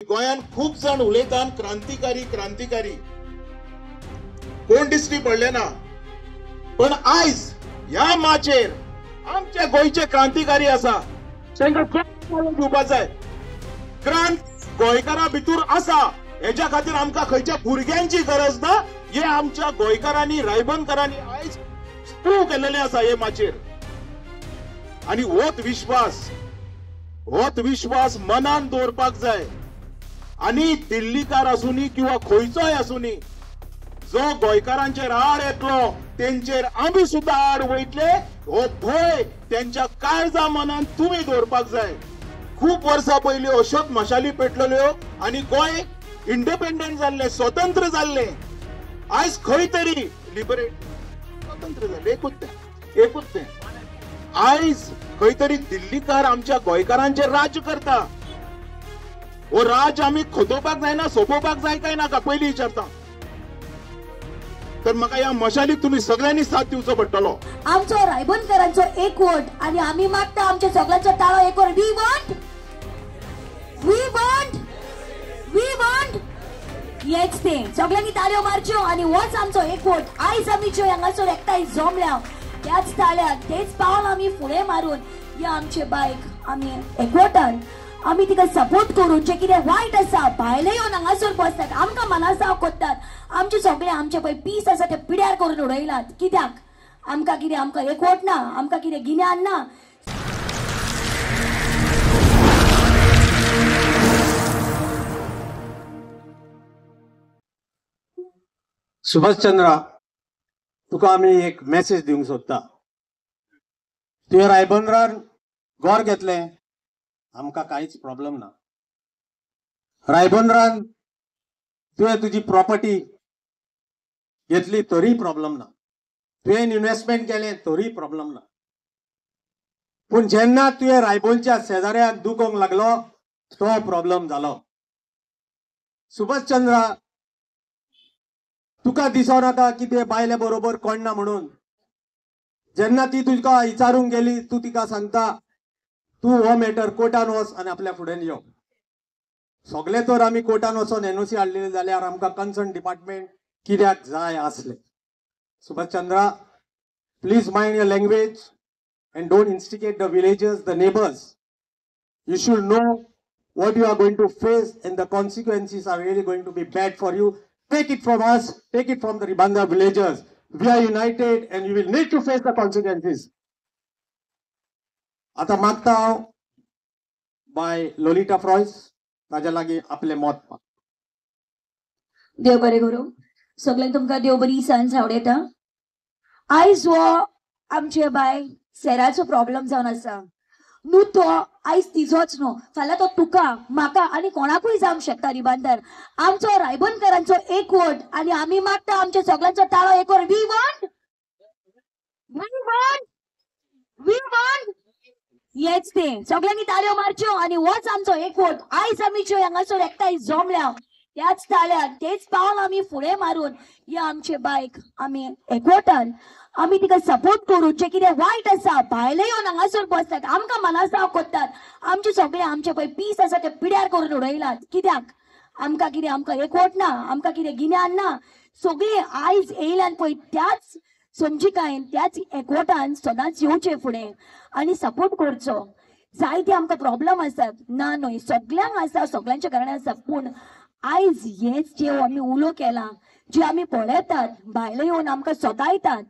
गोयान खूप जण उलयतात क्रांतिकारी क्रांतिकारी, कोण दिसती पडले ना, पण आयज ह्या माचेर आमच्या गोयचे क्रांतिकारी आसा, तांकां खूब दिवपाक जाय. क्रांत गोंयकारां भितर आसा, हेच्या खातीर आमकां खंयच्या भुरग्यांची गरज ना. हे आमच्या गोंयकारांनी रायबंदकारांनी आयज सुरू केलेले आसा हे माचेर. आणि होच विश्वास मनान दवरपाक जाय. आणि दिल्लीकार आसुनी किंवा खंयचोय आसुनी, जो गोंयकारांचेर आड येतलो तेंचेर आमी सुद्धा आड वयतले, हो भंय त्यांच्या काळजा मनान तुम्ही दवरपाक जाय. खूप वर्सां पयलीं अश्योच मशाली पेटलेल्यो आणि गोंय इंडिपेंडंट जाल्ले, स्वतंत्र जाल्ले. आयज खंय तरी लिबरेट स्वतंत्र जाल्ले, एकूच तें. आयज खंय तरी दिल्लीकार आमच्या गोंयकारांचेर राज करता. हो राज आमी खोदोवपाक जायना, सोपोवपाक जाय काय नाका पयलीं विचारता. तर म्हाका ह्या मशालीक तुम्ही सगळ्यांनी साथ दिवचो पडटलो. आमचो रायबंदकारांचो एक वोट आणि आम्ही मागता आमच्या सगळ्यांचो ताळो एक वर. वी वॉन्ट हेच ते. सगळ्यांनी ताळयो मारच्यो आणि होच आमचो एक वोट. आयज आमी ज्यो हांगासर एकठांय जमल्या, त्याच ताळ्याक तेच पावल आमी फुडें मारून या आमचे बायक आमी एकवटान आमी तिका सपोर्ट करून जे कितें वायट आसा भायले येवन हांगासर बसतात, आमकां मनासाव कोत्तात. आमचे सगळे आमचे पळय पीस आसा ते पिड्यार करून उडयलात. कित्याक? आमकां एकवट ना, आमकां कितें गिन्यान ना. सुभाषचंद्रा, तुका आमी एक मेसेज दिवंक सोदता. तुवें रायबंदरान घर घेतलें, आमकां कांयच प्रॉब्लेम ना. रायबंदरान तुवें तुजी प्रॉपर्टी घेतली तरी प्रॉब्लेम ना. तुवें इन्व्हेस्टमेंट केलें तरी प्रॉब्लेम ना. पूण जेन्ना तुवें रायबोलच्या शेजाऱ्याक दुखोवंक लागलो, तो प्रॉब्लेम जालो. सुभाषचंद्रा, तुका दिसो नाका की ते बायले बरोबर कोण ना म्हणून. जेन्ना ती तुका विचारूंक गेली, तू तिका सांगता तू हो मॅटर कोर्टान वच आनी आपल्या फुडें यो. सगळे तर आमी कोर्टान वचोन एनओसी हाडलेली जाल्यार आमकां कन्सर्न डिपार्टमेंट कित्याक जाय आसले. Subhashchandra, please mind your language and don't instigate the villagers, the neighbors. You should know what you are going to face and the consequences are really going to be bad for you. Take it from us, take it from the Ribanda villagers. We are united and you will need to face the consequences. आता मागता हांव bye Lolita फ्रॉयस ताज्या लागीं आपले मत. देव बरें करूं. सगळ्यांक तुमकां देव बरी सांज आवडेता. आयज हो आमचे बाय सेराचो प्रॉब्लेम जावन आसा न्हू. तो आयज तिजोच न्हू, फाल्यां तो तुका म्हाका आनी कोणाकूय जावंक शकता. रिबांदर आमचो रायबंदकारांचो एक वोट आणि आमी मागता आमच्या सगळ्यांचो ताळो एक वर. वी वॉन्ट हेच ते. सगळ्यांनी ताळयो मारच्यो आणि होच आमचो एक वोट. आयज आमी ज्यो हांगासर एकठांय जमल्या, त्याच ताळ्याक तेच पावल आमी फुडें मारून या आमचे बायक आमी एकवटान आमी तिका सपोर्ट करून जे कितें वायट आसा भायले येवन हांगासर बसतात, आमकां मनासाव कोत्तात. आमचे सगळे आमचे पळय पीस आसा ते पिड्यार करून उडयलात. कित्याक? आमकां एकवट ना, आमकां कितें गिन्यान ना. सगळे आयज येयल्यान पळय त्याच समजिकायेन त्याच एकवटान सदांच येवचे फुडें आनी सपोर्ट करचो. जायते आमकां प्रॉब्लेम आसात ना न्हय, सगळ्यांक आसा, सगळ्यांच्या घरांनी आसा. पूण आयज हेच जे आमी उलो केला, जे आमी पळयतात भायले येवन आमकां सतायतात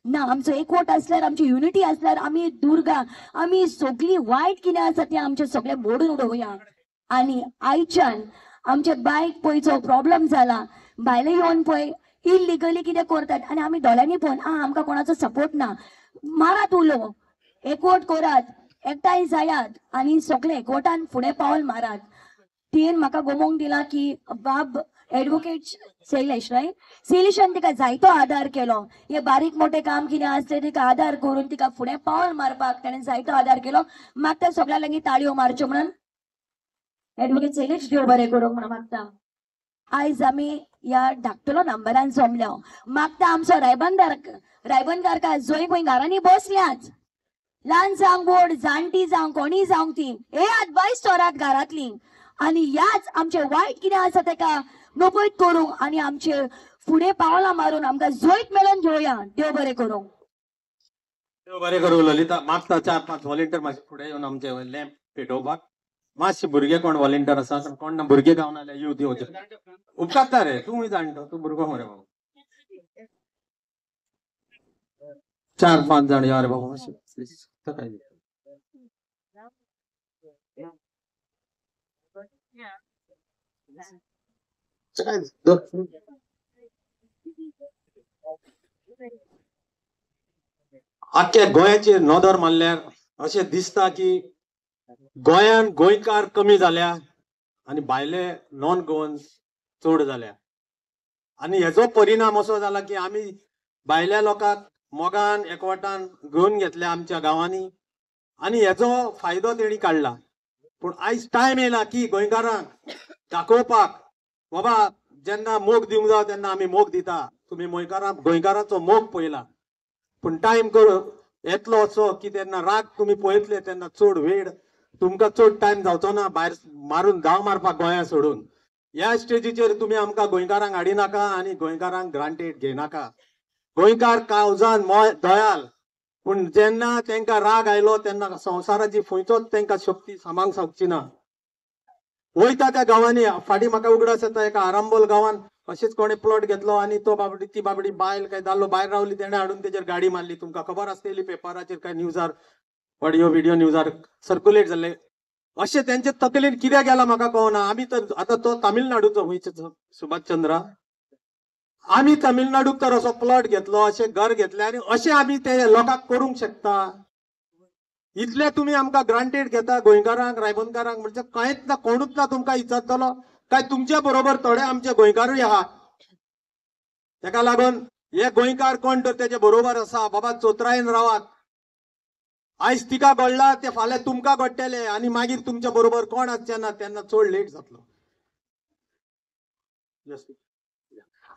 ना, आमचो एकवट आसल्यार आमची युनिटी आसल्यार आमी दुर्गा आमी सगळी वायट कितें आसा तें आमचें सगळें मोडून उडोवया. आनी आयच्यान आमचे बायक पळय जो प्रॉब्लेम जाला, भायले येवन पळय इलिगली कितें करतात आनी आमी दोळ्यांनी पळोवन आमकां कोणाचो सपोर्ट ना. मारात उलो, एकवट करात, एकठांय जायात आनी सगळे एकवटान फुडें पावल मारात. तियेन म्हाका गोमोवंक दिला की बाब एडवोकेट शैलेश रायट शैलेशान तिका जायतो आदार केलो. हे बारीक मोठे काम कितें आसले तिका आदार करून तिका फुडें पावल मारपाक ताणें जायतो आदार केलो. मागता सगळ्या लागीं ताळयो मारच्यो म्हणून एडवोकेट शैलेश देव बरें करूंक म्हणून मागता. आयज आमी ह्या धाकटुलो नंबरान जमल्या. मागता आमचो रायबंदकार जंय पळय घरांनी बसल्यात, ल्हान जावं व्हड, जाणटी जावं कोणी जावं ती, येयात बाय स्टोरात घरांतली आणि याच आमचे वाईट कितें आसा तेका नकळत करूंक आणि आमचे फुडें पावलां मारून आमकां जोईत मेळून घेवया. देव बरें करूं. देव बरें करूं. ललिता मागता 4-5 व्हॉलेंटियर मातशे फुडें येवन आमचे लॅम्प पेटोवपाक. मातशे भुरगे कोण व्हॉलेंटियर आसा कोण ना भुरगे गावना जाल्यार येवं दिवचे. उपकारता रे तूं जाणटो तूं भुरगो मरे बाबा. 4-5 जाण या रे बाबा मातशे प्लीज. आख्या गोंयाचेर नदर मारल्यार अशें दिसता की गोंयान गोंयकार कमी जाल्या आणि भायले नॉन गोवन चड जाल्या. आणि हेचो परिणाम असो जाला की आमी भायल्या लोकांक मोगान एकवटान घेवन घेतल्या आमच्या गांवांनी आणि हेचो फायदो तेणी काडला. पूण आयज टायम येयला की गोंयकारांक दाखोवपाक बाबा जेन्ना मोग दिवंक जाय तेन्ना आमी मोग दिता. तुमी गोंयकारांचो मोग पळयला पूण टायम येतलो असो की तेन्ना राग तुमी पळयतले तेन्ना चड वेळ तुमकां चड टायम जावचो ना भायर मारून धांव मारपाक गोंया सोडून. ह्या स्टेजीचेर तुमी आमकां गोंयकारांक हाडिनाका आणि गोंयकारांक ग्रांटेड घेयनाका. गोंयकार काळजान दयाल पूण जेन्ना तांकां राग आयलो तेन्ना संवसाराची खंयचोच तांकां शक्ती सामांक शकची ना. वयता त्या गांवांनी फाटीं म्हाका उगडास येता एका आरांबोल गांवांत अशेंच कोणे प्लॉट घेतलो आणि तो बाबडी ती बाबडी बायल काय दादलो भायर रावली तेणे हाडून तेजेर गाडी मारली. तुमकां खबर आसतली पेपराचेर काय न्यूजार ऑडिओ व्हिडिओ न्यूजार सर्क्युलेट जाल्ले. अशें तेंचे तकलेन कित्याक गेला म्हाका कळना. आमी तर आतां तो तामिळनाडूचो गोंयचो सुभाषचंद्र आमी तामिळनाडूक तर असो प्लॉट घेतलो अशें घर घेतलें आनी अशें आमी ते लोकांक करूंक शकता. इतले तुमी आमकां ग्रांटेड घेता गोंयकारांक रायबंदकारांक म्हणजे कांयच ना कोणूच ना तुमकां इज्जतलो काय तुमच्या बरोबर थोडे आमचे गोंयकारूय आहात. तेका लागून हे गोंयकार कोण तर तेजे बरोबर आसा बाबा चोत्रायन रावात. आयज तिका घडला ते फाल्यां तुमकां घडटले आणि मागीर तुमच्या बरोबर कोण आसचे ना तेन्ना चड लेट जातलो.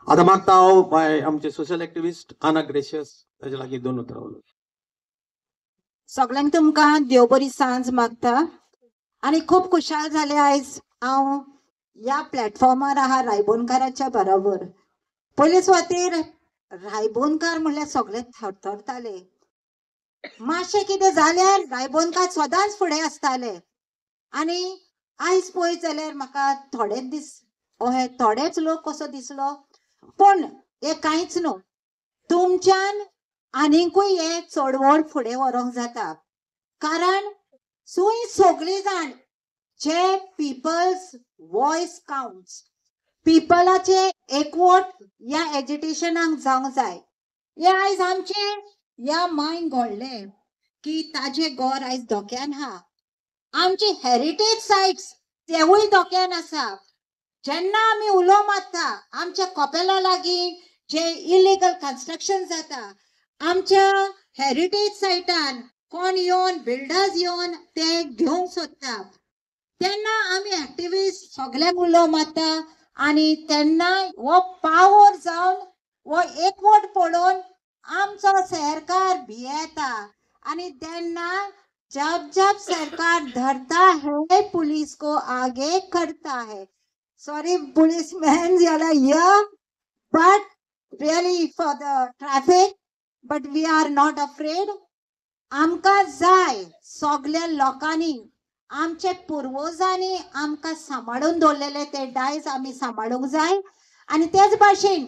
आता मागता हांव बाय आमचे सोशल एक्टिविस्ट आना ग्रेशियस ताजे लागीं 2 उतरां उलोवंक. सगळ्यांक तुमकां देव बरी सांज मागता आणि खूप खुशाल जाले आयज हांव ह्या प्लॅटफॉर्मार आहा रायबोनकाराच्या बरोबर. पयले सुवातेर रायबोनकार म्हणल्यार सगळे थरथरताले. मातशें कितें जाल्यार रायबोनकार सदांच फुडें आसताले आणि आयज पळयत जाल्यार म्हाका थोडेच लोक कसो दिसलो पूण हे कांयच न्हू. तुमच्यान आनिकूय हे चळवळ फुडें व्हरोंक जाता कारण सुय सगळीं जाण जे पीपल्स वॉयस काउंट्स पीपलाचे एकवट ह्या एजिटेशनाक जावंक जाय. हे आयज आमचे ह्या मायन घडले की ताजे घर आयज धोक्यान आहा. आमचे हेरिटेज सायट्स तेवूय धोक्यान आसा. जेन्ना आमी उलो मारता आमच्या कपेला लागीं जे इलिगल कन्स्ट्रक्शन जाता आमच्या हेरिटेज सायटान कोण येवन बिल्डर्स येवन ते घेवंक सोदता तेन्ना आमी एक्टिविस्ट सगळ्यांक उलो मारता आणि तेन्ना हो पावर जावन हो एकवट पडून आमचो सरकार भियेता आणि तेन्ना जब सरकार धरता है पुलिस को आगे करता है. Sorry policemen you are here but really for the traffic but we are not afraid. आमकां जाय सगळ्या लोकांनी आमचे पुर्वजांनी आमकां सांबाळून दवरलेले ते दायज आमी सांबाळूंक जाय आणि तेच भाशेन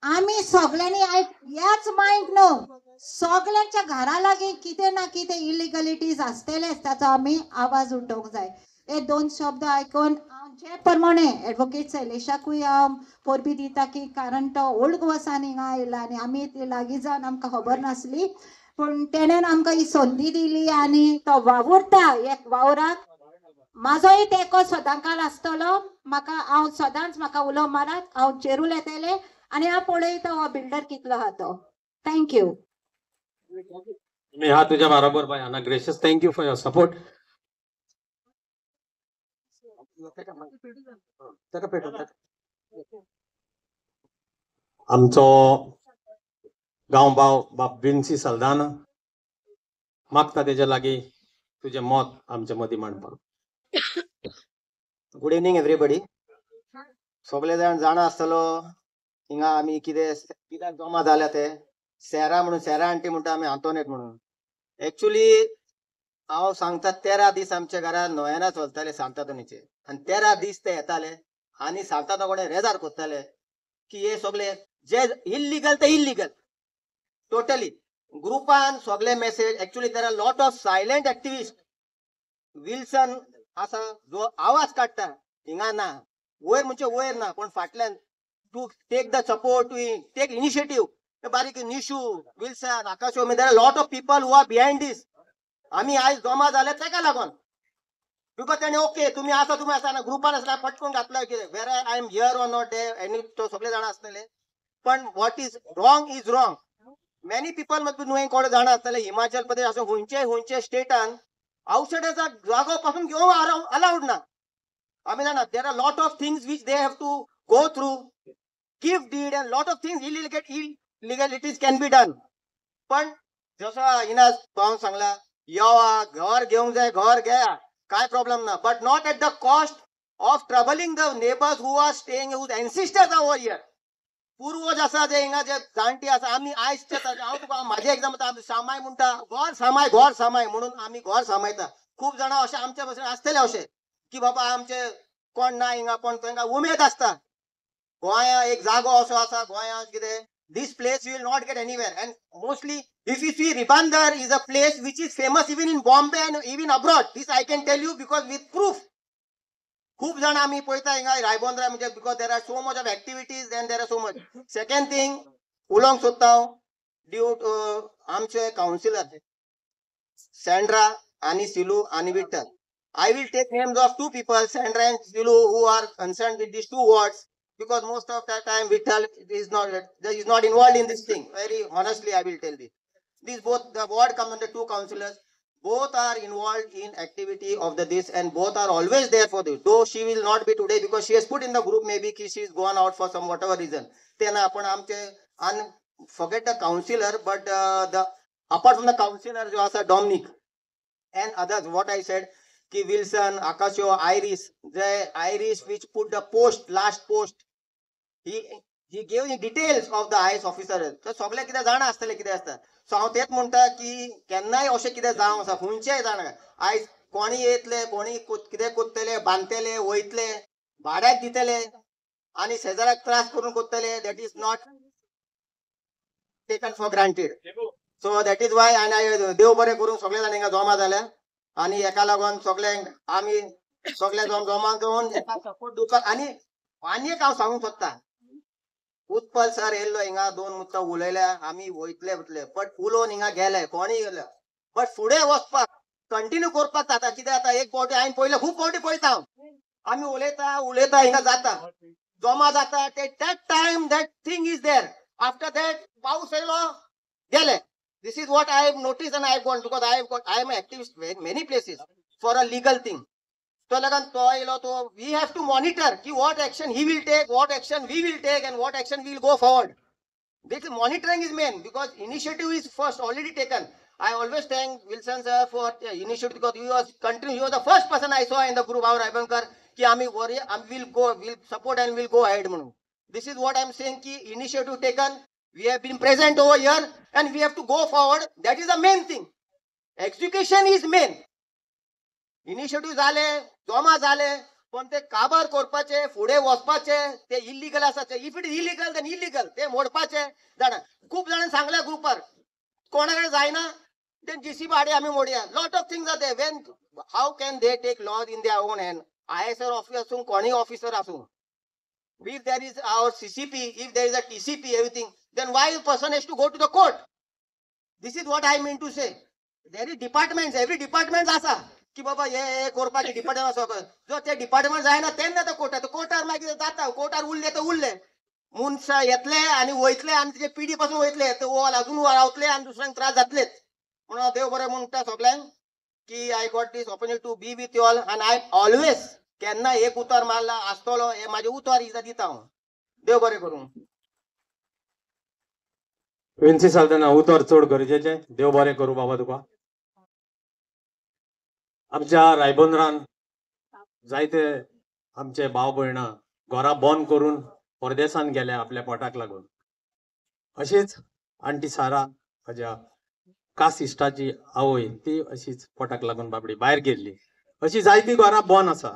आमी सगळ्यांनी ह्याच मायंड न्हू सगळ्यांच्या घरा लागीं कितें ना कितें इलिगलिटीज आसतलेच ताचो आमी आवाज उठोवंक जाय. हे 2 शब्द आयकून जे प्रमाणे एडवोकेट शैलेशाकूय हांव परबी दिता की कारण तो ओल्ड गोवासान हिंगा आयला आनी आमी ते लागीं जावन आमकां खबर नासली पूण तेणेन आमकां ही संदी दिली आनी तो वावुरता एक वावराक. म्हाजोय तेको सदांकाळ आसतलो. हांव सदांच म्हाका उलो मारात हांव चेरूल येतले आनी हांव पळयता हो बिल्डर कितलो आहा तो. थँक्यू. मी हा तुझ्या बरोबर बाय आना ग्रेशियस. Thank you for your support. आमचो गांवभाव बाब विन्सी सल्दाना मागता तेजे लागीं तुजें मत आमचे मदीं मांडपाक. Good evening everybody. सगळे जाण जाणा आसतलो हिंगा आमी कित्याक जमा जाल्या ते सेरा म्हणून सेरा आंटी म्हणटा आमी आंतोनेट म्हणून. एक्चुअली हांव सांगता 13 दीस आमच्या घरान नोयेना चलताले सांतादोनीचे आनी 13 दीस ते येताले आनी सांतादो कोणे रेजार करताले की हे सगळे जे इल्लिगल ते इल्लिगल टोटली ग्रुपान सगळे message. Actually there are lot of silent activist. Wilson असा जो आवाज काढता हिंगा ना, वयर म्हणजे वयर ना, पण फाटल्यान to take the support, to take initiative. बारीक Nishu, Wilson, Akash, there are lot of people who are behind this. आम्ही आयज जमा झाले तेका लागून, बिकॉज तेणे ओके तुम्ही आसा ना ग्रुपान आसला पटकून घातला की where I am here or not any तो सगळे जाण आसतले. पण what is wrong. Many people must be knowing. कोण जाण आसतले हिमाचल प्रदेश असो हुंचे स्टेटान आउटसायडर्सा जागो पासून घेवंक अलाउड ना. आम्ही जाणा there are lot of things which they have to go through, gift deed and lot of things illegalities can be done. पण जसं हिना पाहून सांगला येवा घर घेऊंक जाय, घर घ्या, काय प्रॉब्लेम ना, but not at the cost of troubling the neighbours who are staying, whose ancestors are over here. पूर्वज आसा जे हिंगा जे जाणटी आसा आमी आयज हांव तुका माझे एक्झाम सामाय म्हणटा घर सामाय म्हणून आमी घर सामायता. खूप जाणां अशें आमच्या भशेन आसतले अशें की बाबा आमचे कोण ना हिंगा, पण तांकां उमेद आसता गोंया एक जागो असो आसा गोंयांत कितें this place will not get anywhere. And mostly if you see Ribandar is a place which is famous even in Bombay and even abroad. This I can tell you because with proof. खूप जाण आम्ही पळयता हिंगा रायबंदरा म्हणजे because there are so much of activities and there are so much. Second thing उलोवंक सोदता हांव ड्यू टू आमचे काउन्सिलर सँड्रा आनी सिलू आनी Vitthal. I will take names of two people, Sandra and Silu, who are concerned with these two wards, because most of the time Vittal is not involved in this thing. Very honestly, I will tell this. These both the ward comes under two councillors. Both are involved in activity of this, and both are always there for this. Though she will not be today because she has put in the group maybe she is gone out for some whatever reason. Then आपण आमचे and forget the councillor, but the apart from the councillor, जो असा Dominic and others, what I said. Ki Wilson, Akasho, Iris, which put the last post, he gave the details of the IS officer. So सगळे कितें जाणा आसतले कितें आसता. So हांव तेच म्हणटा की केन्नाय अशें कितें जावं आसा खुंयचेय जाणा आयज कोणी येतले, कोणी कितें कोत्तले, बांदतले, वयतले, भाड्याक दितले आनी शेजाऱ्याक त्रास करून कोत्तले. That is not taken for granted. So that is why आनी देव बरें करून सगळे जाण हिंगा जमा जाल्या आणि एका लागून सगळ्यांक आमी सगळे जमा घेवन एका सपोर्ट दिवपाक. आनी एक हांव सांगूंक सोदता, उत्पल सर येयल्लो हिंगा 2 मुद्दा उलयल्या, आमी वयतले बट उलोवन हिंगा गेले, कोणी गेले, बट फुडें वचपाक कंटिन्यू करपाक जाता. कितें जाता एक फावटी हांवें पयलें खूब फावटी पळयता हांव आमी उलयता हिंगा जाता जमा जाता that time that thing is there. After that पावस येयलो गेले. This is what I have noticed and I have gone because I am an activist in many places for a legal thing. So we have to monitor what action he will take, what action we will take, and what action we will go forward. This monitoring is main because initiative is first already taken. I always thank Wilson sir for initiative because he was the first person I saw in the group our Ibankar ki we'll support and we'll go ahead. This is what I am saying ki initiative taken. We have been present over here and we have to go forward. That is the main thing. Execution is main. Initiative झाले, जमा झाले, पण ते काबार करपाचे, फुडें वचपाचे, ते इल्लीगल आसाचे. If it is illegal then illegal, ते मोडपाचे. जाणा खूप जाणांनी सांगल्या ग्रुपार कोणाकडे जायना देन जीसीबी हाडे आमी मोडया. Lot of things are there. When how can they take laws in their own hand. ISR officer आसूं कोणी ऑफिसर आसूं, if there is our CCP, if there is a TCP, everything, then why a person has to go to the court? This is what I mean to say. There is departments, every department asa ki baba ye korpachi department aso jo te department जायना तेन्ना ते coal tar मागीर जाता. Coal tar उरले ते उरले, मुनशा येतले आनी वयतले आनी तेजे पिढी पासून वयतले ते वॉल अजून रावतले आनी दुसऱ्यांक त्रास जातलेच. म्हणून देव बरें म्हणटा सगळ्यांक की I got this opportunity to be with you all and I always केन्ना एक उतार मारला आसतलो हे माझे उतार दिता हांव. देव बरें करूं. विन्सी सालतना उतर चड गरजेचे. देव बरें करूं बाबा तुका. आमच्या रायबंदरान जायते आमचे भाव भयण घरा बंद करून परदेशान गेल्या आपल्या पोटाक लागून. अशीच आंटी सारा हाज्या कास्ट इश्टाची आवय ती अशीच पोटाक लागून बाबडी भायर गेल्ली. अशी जायती घरां बंद आसा.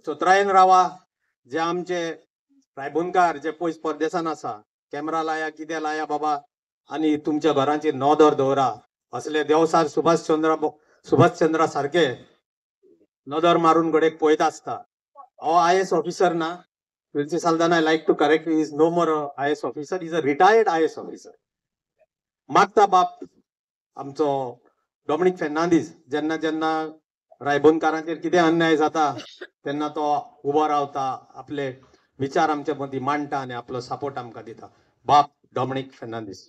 चोत्रायन रावा जे आमचे रायबोनकार जे पयस परदेशान आसा, कॅमेरा लाया कितें लाया बाबा आणि तुमच्या घरांचेर नदर दवरा. असले देवसार सुभाषचंद्रा सारखे नदर मारून गडेक पळयत आसता. हो IAS ऑफिसर ना. Wilson Saldanha, I like to correct you, he is no more a IAS officer, he is a retired IAS officer. मागता बाप आमचो डॉमिनिक फेर्नांदीस जेन्ना जेन्ना रायबोनकारांचेर कितें अन्याय जाता तेन्ना तो उबो रावता, आपले विचार आमच्या मदीं मांडटा आनी आपलो सपोर्ट आमकां दिता. बाप डॉमिनिक फेर्नांदीस.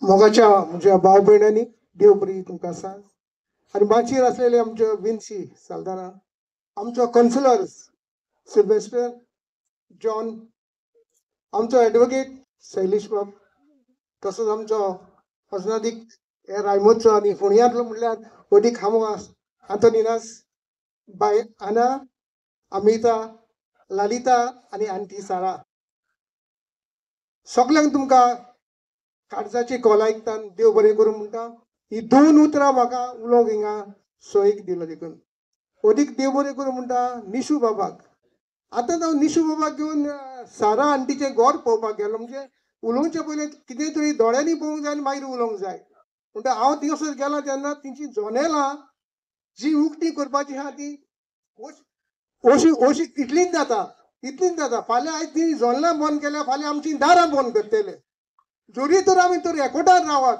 मोगाच्या म्हज्या भाव भयणांनी देव बरी तुमकां सांग. आनी माचयेर आसलेले आमचे विन्सी साल्दाना, आमचो कौन्सिलर्स सिल्वेस्टर जॉन, आमचो एडवोकेट शैलेश बाब, तसोच आमचो वचनाधीक हे रायमोदचो आनी फोंडयांतलो म्हणल्यार अदीक हांव आंतोनिनास, बाय आना, अमिता, ललिता आनी आंटी सारा. सगळ्यांक तुमकां काळजाची कॉल आयकतान देव बरें करूं म्हणटा. ही 2 उतरां म्हाका उलोवंक हिंगा सोयीक दिलो देखून. अदीक देव बरें करूं म्हणटा निशू बाबाक. आतां हांव निशू बाबाक घेवन सारा आंटीचें घर पळोवपाक गेलो. म्हणजे उलोवचे पयलीं कितें तरी दोळ्यांनी पळोवंक जाय आनी मागीर उलोवंक जाय. म्हणटा हांव थिंगासर गेलो तेन्ना तिची जनेलां जी उक्ती करपाची आहा ती अशी इतलीच जाता. फाल्यां आयज ती जनेलां बंद केल्या, फाल्यां आमची दारां बंद करतले. जोरी तर आमी तर एकवटान रावात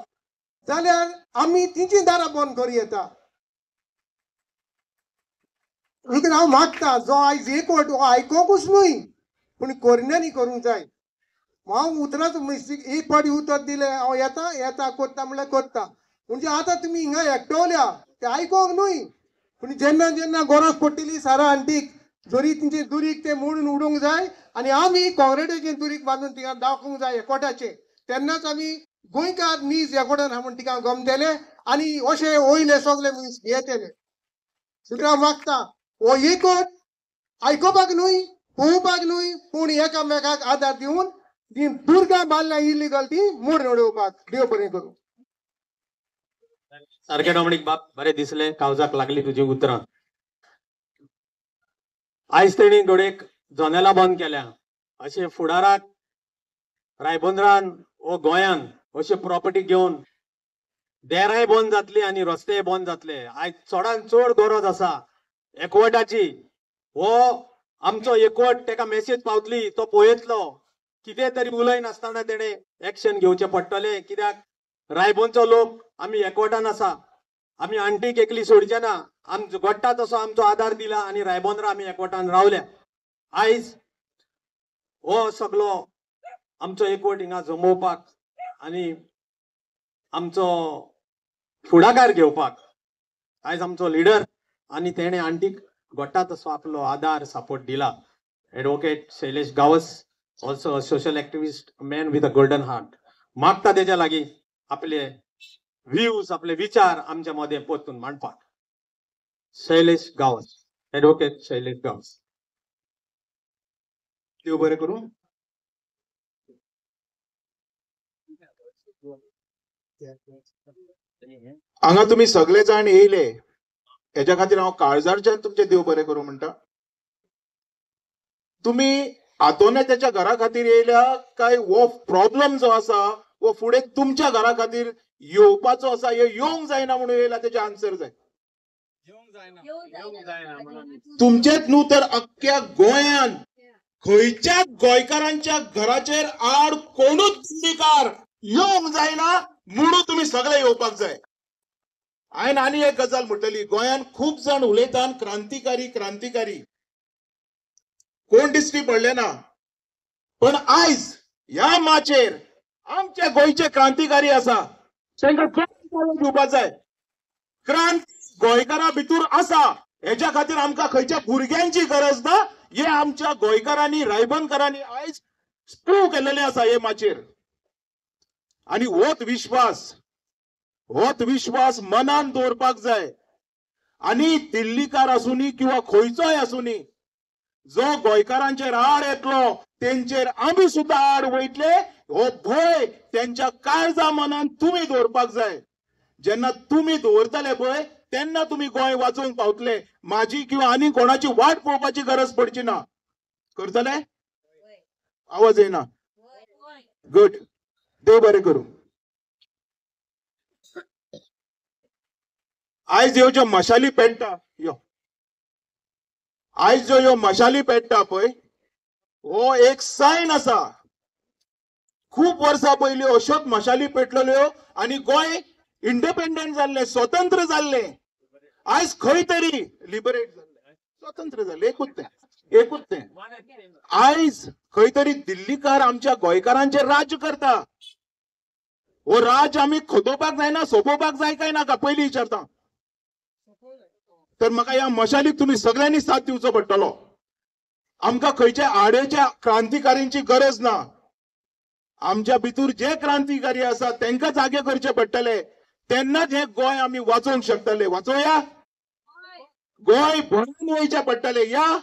जाल्यार आमी तिची दारां बंद करूं येता. देखून हांव मागता जो आयज एकवट हो आयकोंकूच न्हय पूण करण्यांनी करूंक जाय. हांव उतराचो एक फावटी उतर दिलें, हांव येता करता म्हणल्यार करता. म्हणजे आतां तुमी हिंगा एकटवल्या ते आयकोंक न्हय पूण जेन्ना जेन्ना गरज पडटली सारा आंटीक जोरी तिचे दुरीक ते मोडून उडोवंक जाय आनी आमी काँग्रेसीचे दुरीक बांदून तिका दाखोवंक जाय एकवटाचे. तेन्नाच आमी गोंयकार नीज एकवटान हा म्हण तिका गमतले आनी अशे वयले सगळे मनीस येतले. सुद्दां हांव मागता हो एकवट आयकोपाक न्हय पळोवपाक न्हय पूण एकामेकाक आदार दिवन जी दुर्गा बांदल्या इलिगल ती मोडून उडोवपाक. देव बरें करूं. सारखे डॉमिनिक बाप बरें दिसलें, काळजाक लागली तुजी उतरां. आयज तेणी घोडेक जनेलां बंद केल्या. अशे फुडाराक रायबंदरान वो गोंयान अशी प्रॉपर्टी घेवन देराय बंद जातली आनी रस्ते बंद जातले. आयज चडान चड गरज आसा एकवटाची. हो आमचो एकवट तेका मेसेज पावतली, तो पळयतलो. कितें तरी उलय नासतना तेणे एक्शन घेवचें पडटलें. कित्याक रायबोनचो लोक आमी एकवटान आसा. आमी आंटीक एकली सोडचे ना. आमचो घडटा तसो आमचो आदार दिला आनी रायबंदरा आमी एकवटान रावल्या. आयज हो सगळो आमचो एकवट हिंगा जमोवपाक आनी आमचो फुडाकार घेवपाक आयज आमचो लिडर आनी तेणे आंटीक घडटा तसो आपलो आदार सपोर्ट दिला. Advocate Shailesh Gawas, also social activist, man with a golden heart. मागता तेच्या लागीं आपले व्ह्यूज आपले विचार आमच्या मध्ये पोचून मांडपाक. शैलेश गावस, एडवोकेट शैलेश गावस. देव बरें करूं. हांगा तुम्ही सगळे जाण येयले हेच्या खातीर हांव काळजाच्यान तुमचे देव बरें करूं म्हणटा. तुम्ही आतोने त्याच्या घरा खातीर येयल्या काय हो प्रॉब्लेम जो आसा वो फुडें तुमच्या घरा खातीर येवपाचो आसा, येवंक जायना म्हणून येयला, तेचे आन्सर जाय. तुमचेच न्हू तर अख्ख्या गोंयान खंयच्या गोंयकारांच्या घराचेर आड कोणूच दिल्लीकार येवंक जायना म्हणून तुम्ही सगळे येवपाक जाय. हांवें आनी एक गजाल म्हणटली. गोंयान खूब जाण उलयतात क्रांतिकारी क्रांतिकारी, कोण दिश्टी पडले ना. पण आयज ह्या माचेर आमचे गोंयचे क्रांतिकारी आसा, तांकां दिवपाक जाय. क्रांती गोंयकारा भितर आसा हेच्या खातीर आमकां खंयच्या भुरग्यांची गरज ना. हे आमच्या गोंयकारांनी रायबंदकारांनी आयज प्रूव केलेले आसा हे माचेर. आणि होच विश्वास होच विश्वास मनान दवरपाक जाय. आणि दिल्लीकार आसुनी किंवा खंयचोय आसुनी जो गोंयकारांचेर आड येतलो तेंचेर आमी सुद्धा आड वयतले हो भंय त्यांच्या काळजा मनान तुम्ही दवरपाक जाय. जेन्ना तुम्ही दवरतले पळय तेन्ना तुम्ही गोंय वाचोवंक पावतले. माझी किंवा आनी कोणाची वाट पळोवपाची गरज पडची ना. करतले? आवाज येना. गुड. देव बरें करूं. आयज ह्यो ज्यो मशाली पेट्टा आयज ह्यो मशाली पेट्टा पळय हो एक सायन आसा. खूप वर्सां पयलीं अश्योच मशाली पेटलेल्यो आणि गोंय इंडिपेंडंट जाल्लें, स्वतंत्र जाल्लें. आयज खंय तरी लिबरेट जाल्लें, स्वतंत्र जाल्लें. एकूच तें आयज खंय तरी दिल्लीकार आमच्या गोंयकारांचेर राज्य करता. हो राज आमी खतोवपाक जायना, सोपोवपाक जाय काय नाका पयलीं विचारता. तर म्हाका ह्या मशालीक तुमी सगळ्यांनी साथ दिवचो पडटलो. आमकां खंयच्या आडेच्या क्रांतिकारींची गरज ना. आमच्या भितर जे क्रांतिकारी आसा तांकां जागे करचे पडटले. तेन्नाच हे गोंय आमी वाचोवंक शकतले. वाचोवया. गोंय भरून वयचे पडटले. या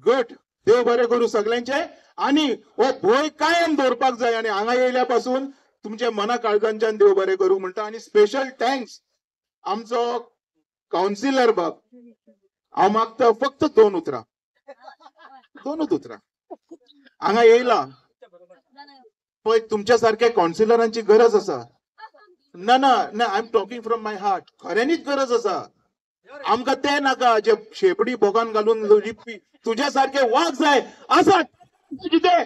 गुड. देव बरें करूं सगळ्यांचे. आणि हो भंय कायम दवरपाक जाय. आणि हांगा येयल्या पासून तुमचे मना काळजांच्यान देव बरें करूं म्हणटा. आणि स्पेशल थँक्स आमचो काउन्सिलर बाब. हांव मागता फक्त दोनच उतरां. हांगा येयला पळय तुमच्या सारख्या काउन्सिलरांची गरज आसा. ना ना ना I am talking from my heart. खऱ्यांनीच गरज आसा. आमकां ते नाका जे शेपडी बोगान घालून लिपपी. तुझ्या सारखे वाघ जाय आसा कितें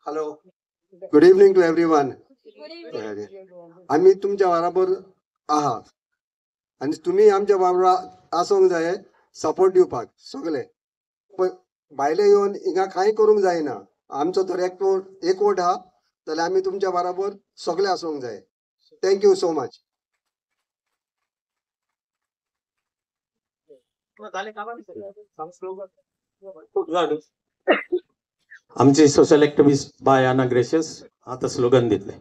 hello, good evening to everyone. आम्ही तुमच्या बरोबर आहात आणि तुम्ही आमच्या बरोबर आसूंक जाय, सपोर्ट दिवपाक सगळे. पण भायले येवन हिंगा कांय करूंक जायना. आमचो जर एकवट आहा जाल्यार आमी तुमच्या बरोबर सगळे आसूंक जाय. Thank you so much. आमची सोशल ऍक्टिव्हिस्ट बाय अना ग्रेशियस आता स्लोगन दितले.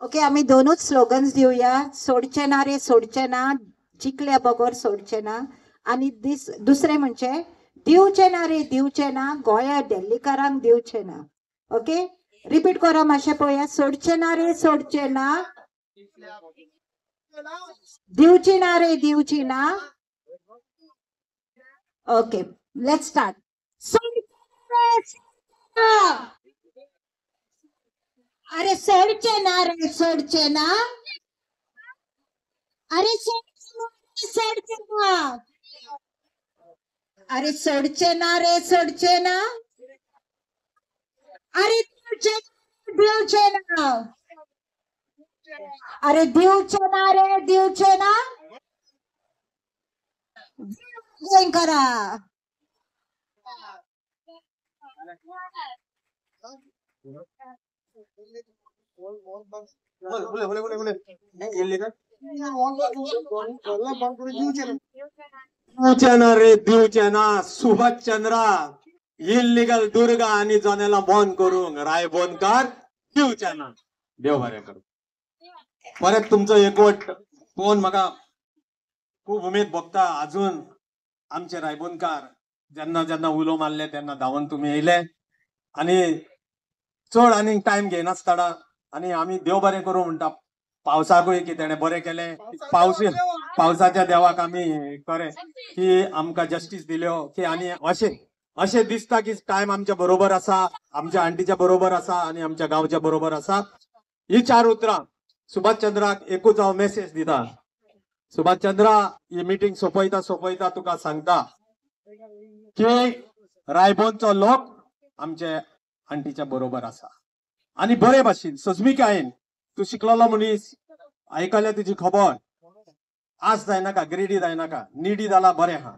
ओके, आम्ही दोनच स्लोगन्स देऊया. सोडचे ना रे सोडचे ना, जिंकल्या बगर सोडचे ना. आणि दुसरे म्हणजे दिवचे ना रे दिवचे ना, गोंया दिल्लीकारांक दिवचे ना. ओके, रिपीट करा मातशें पळोवया. सोडचे ना रे सोडचे ना, दिवची ना रे दिवची ना. Okay, let's start. अरे सोडचे ना रे सोडचे ना, अरे सोडचे ना, अरे सोडचे ना रे सोडचे ना, अरे दिवचे ना, अरे दिवचे ना रे दिवचे ना. करा. दिवचेना रे दिवचेना. सुभाष चंद्रा इल्लीगल दुर्गा आणि जोनेला बंद करूंक रायबोनकार दिवचेना. देव बरें करूं. परत तुमचो एकवट पळोवन म्हाका खूप उमेद भोगता. अजून आमचे रायबोनकार जेन्ना जेन्ना उलो मारले तेन्ना धांवन तुम्ही येयले आणि चड आनी टायम घेयनासतना. आणि आम्ही देव बरें करूं म्हणटा. पावसाकूय की तेणे बरें केलें. पावसाच्या देवाक आमी खरें की आमकां जस्टीस दिल्यो की. आणि अशें दिसता की टायम आमच्या बरोबर आसा, आमच्या आंटीच्या बरोबर आसा आणि आमच्या गांवच्या बरोबर आसा. ही 4 उतरां सुभाष चंद्राक एकूच हांव मेसेज दिता. सुभाष चंद्रा, ही मिटींग सोपयता तुका सांगता की रायबोनचो लोक आमचे आंटीच्या बरोबर आसा. आणि बरे भाशेन सजमीकायेन तू शिकलेलो मनीस, आयकल्या तुजी खबर. आज जायनाका, ग्रेडी जायनाका, निडी जाला बरें आहा.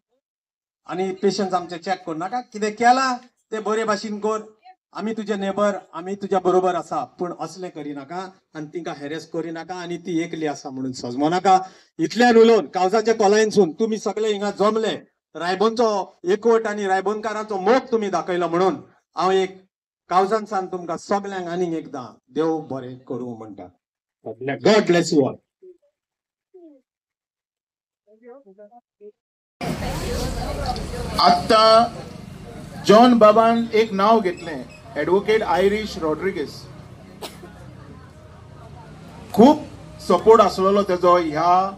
आणि पेशन्स आमचे चॅक करनाका. कितें केला ते बरे भाशेन कर. आमी तुजे नेबर, आमी तुज्या बरोबर आसा. पूण असले करिनाका आणि तिका हॅरेस करिनाका. आणि ती एकली आसा म्हणून सजमो नाका. इतल्यान उलोवन कावजाच्या कोलायनसून तुम्ही सगळे हिंगा जमले रायबोनचो एकवट आणि रायबोनकारांचो मोग तुम्ही दाखयलो म्हणून हांव एक कावजान सान तुमकां सगल्यांक आनीक एकदां देव बरें करूं म्हणटा. God bless you all. आता जॉन बाबान एक नाव घेतलें, ॲडव्होकेट आयरिश रॉड्रिगीस. खूप सपोर्ट आसलेलो तेजो ह्या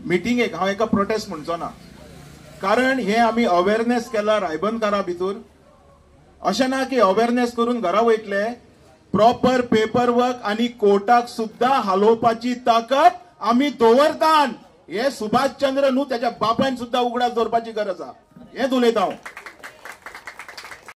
मिटिंगेक. हांव एका प्रोटेस्ट म्हणचो ना, कारण हे आमी अवेअरनेस केला रायबंदकारा भितर. अशें ना की अवेअरनेस करून घरा वयतले, प्रॉपर पेपर वर्क आणि कोर्टाक सुद्धा हालोवपाची ताकद आमी दवरतात. हे सुभाष चंद्र न्हू, त्याच्या बापायन सुद्धा उगडास दवरपाची गरज आहा. हेच उलयता हांव.